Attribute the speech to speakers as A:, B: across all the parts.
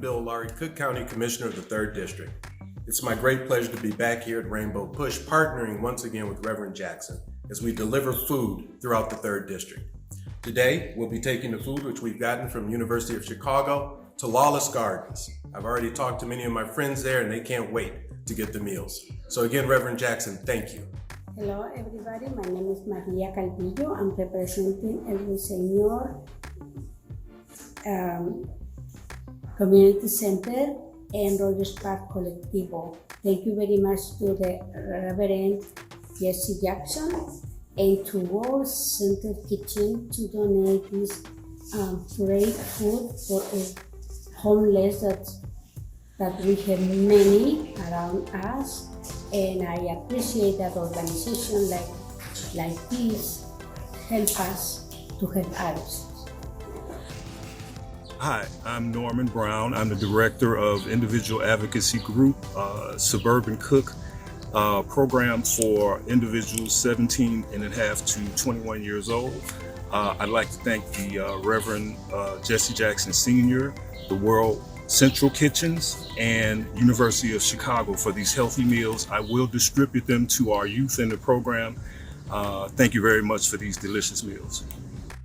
A: I'm Bill LOWRY, Cook County Commissioner of the 3rd District. It's my great pleasure to be back here at Rainbow Push, partnering once again with Reverend Jackson as we deliver food throughout the 3rd District. Today, we'll be taking the food which we've gotten from University of Chicago to Lawless Gardens. I've already talked to many of my friends there and they can't wait to get the meals. So again, Reverend Jackson, thank you.
B: Hello everybody, my name is Maria Calvillo. I'm representing El Ruiseñor Community Center and Rogers Park Colectivo. Thank you very much to the Reverend Jesse Jackson and to World Center Kitchen to donate this great food for homeless that we have many around us. And I appreciate that organization like this help us to help others.
C: Hi, I'm Norman Brown. I'm the Director of Individual Advocacy Group, Suburban Cook program for individuals 17 and a half to 21 years old. I'd like to thank the Reverend Jesse Jackson Sr., the World Central Kitchens, and University of Chicago for these healthy meals. I will distribute them to our youth in the program. Thank you very much for these delicious meals.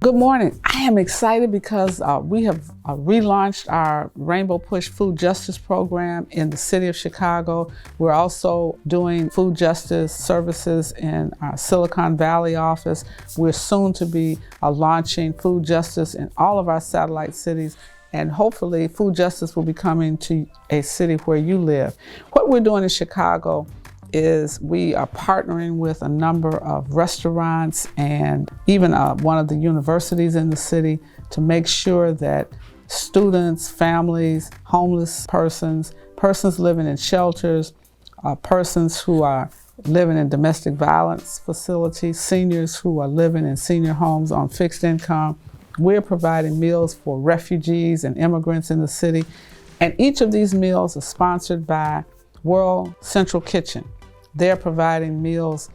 D: Good morning. I am excited because we have relaunched our Rainbow Push Food Justice Program in the city of Chicago. We're also doing food justice services in our Silicon Valley office. We're soon to be launching food justice in all of our satellite cities. And hopefully food justice will be coming to a city where you live. What we're doing in Chicago is we are partnering with a number of restaurants and even one of the universities in the city to make sure that students, families, homeless persons, persons living in shelters, persons who are living in domestic violence facilities, seniors who are living in senior homes on fixed income. We're providing meals for refugees and immigrants in the city. And each of these meals is sponsored by World Central Kitchen. They're providing meals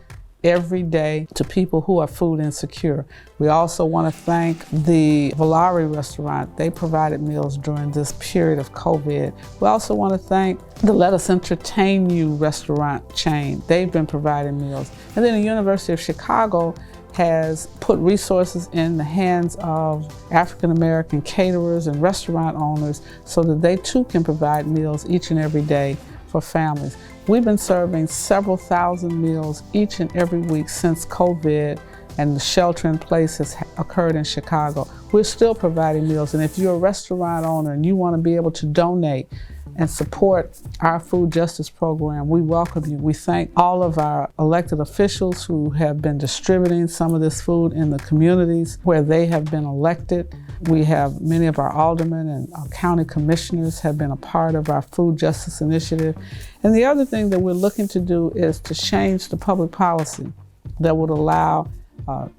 D: every day to people who are food insecure. We also want to thank the LOWRY restaurant. They provided meals during this period of COVID. We also want to thank the Let Us Entertain You restaurant chain. They've been providing meals. And then the University of Chicago has put resources in the hands of African American caterers and restaurant owners so that they too can provide meals each and every day for families. We've been serving several thousand meals each and every week since COVID and the shelter in place has occurred in Chicago. We're still providing meals, and if you're a restaurant owner and you want to be able to donate and support our food justice program, we welcome you. We thank all of our elected officials who have been distributing some of this food in the communities where they have been elected. We have many of our aldermen and our county commissioners have been a part of our food justice initiative. And the other thing that we're looking to do is to change the public policy that would allow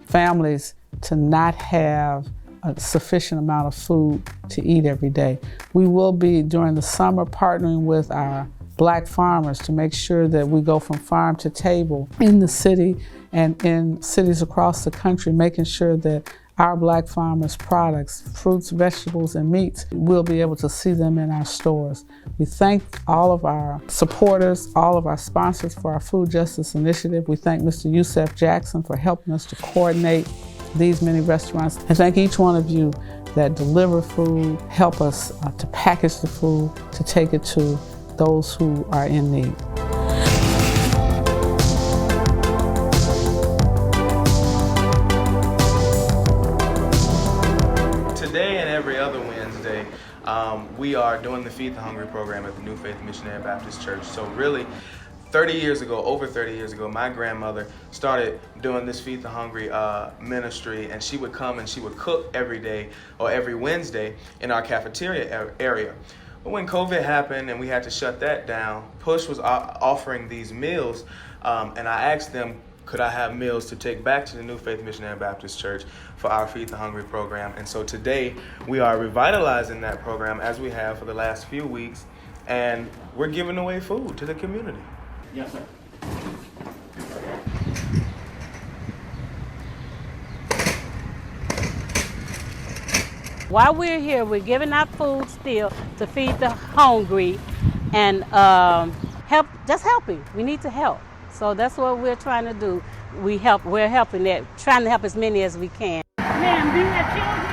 D: families to not have a sufficient amount of food to eat every day. We will be, during the summer, partnering with our Black farmers to make sure that we go from farm to table in the city and in cities across the country, making sure that our Black farmers' products, fruits, vegetables, and meats, we'll be able to see them in our stores. We thank all of our supporters, all of our sponsors for our food justice initiative. We thank Mr. Yusef Jackson for helping us to coordinate these many restaurants. And thank each one of you that deliver food, help us to package the food, to take it to those who are in need.
E: Today and every other Wednesday, we are doing the Feed the Hungry program at the New Faith Missionary Baptist Church. So really, over 30 years ago, my grandmother started doing this Feed the Hungry ministry, and she would come and she would cook every day or every Wednesday in our cafeteria area. But when COVID happened and we had to shut that down, Push was offering these meals, and I asked them, could I have meals to take back to the New Faith Missionary Baptist Church for our Feed the Hungry program. And so today we are revitalizing that program as we have for the last few weeks, and we're giving away food to the community.
F: Yes, sir. While we're here, we're giving out food still to feed the hungry and just helping. We need to help. So that's what we're trying to do. We're helping that, trying to help as many as we can. Ma'am, do you have children?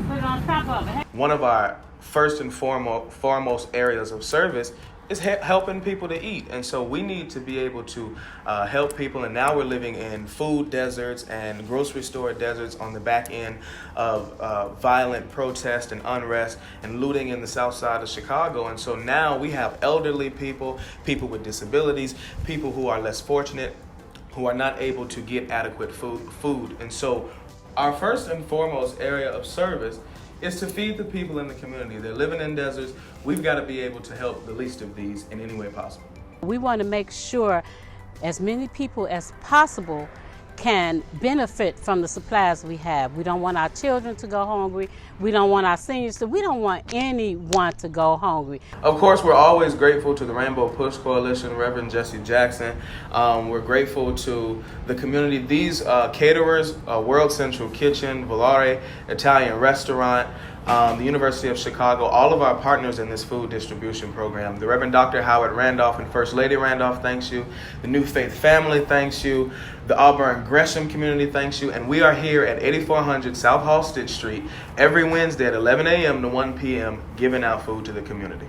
F: Put it on top of it.
E: One of our first and foremost areas of service is helping people to eat. And so we need to be able to help people. And now we're living in food deserts and grocery store deserts on the back end of violent protest and unrest and looting in the south side of Chicago. And so now we have elderly people, people with disabilities, people who are less fortunate, who are not able to get adequate food. And so our first and foremost area of service is to feed the people in the community. They're living in deserts. We've got to be able to help the least of these in any way possible.
F: We want to make sure as many people as possible can benefit from the supplies we have. We don't want our children to go hungry. We don't want our seniors to. We don't want anyone to go hungry.
E: Of course, we're always grateful to the Rainbow Push Coalition, Reverend Jesse Jackson. We're grateful to the community. These caterers, World Central Kitchen, LOWRY Italian Restaurant, the University of Chicago, all of our partners in this food distribution program. The Reverend Dr. Howard Randolph and First Lady Randolph thanks you. The New Faith family thanks you. The Auburn Gresham community thanks you. And we are here at 8400 South Halsted Street every Wednesday at 11 a.m. to 1 p.m. giving out food to the community.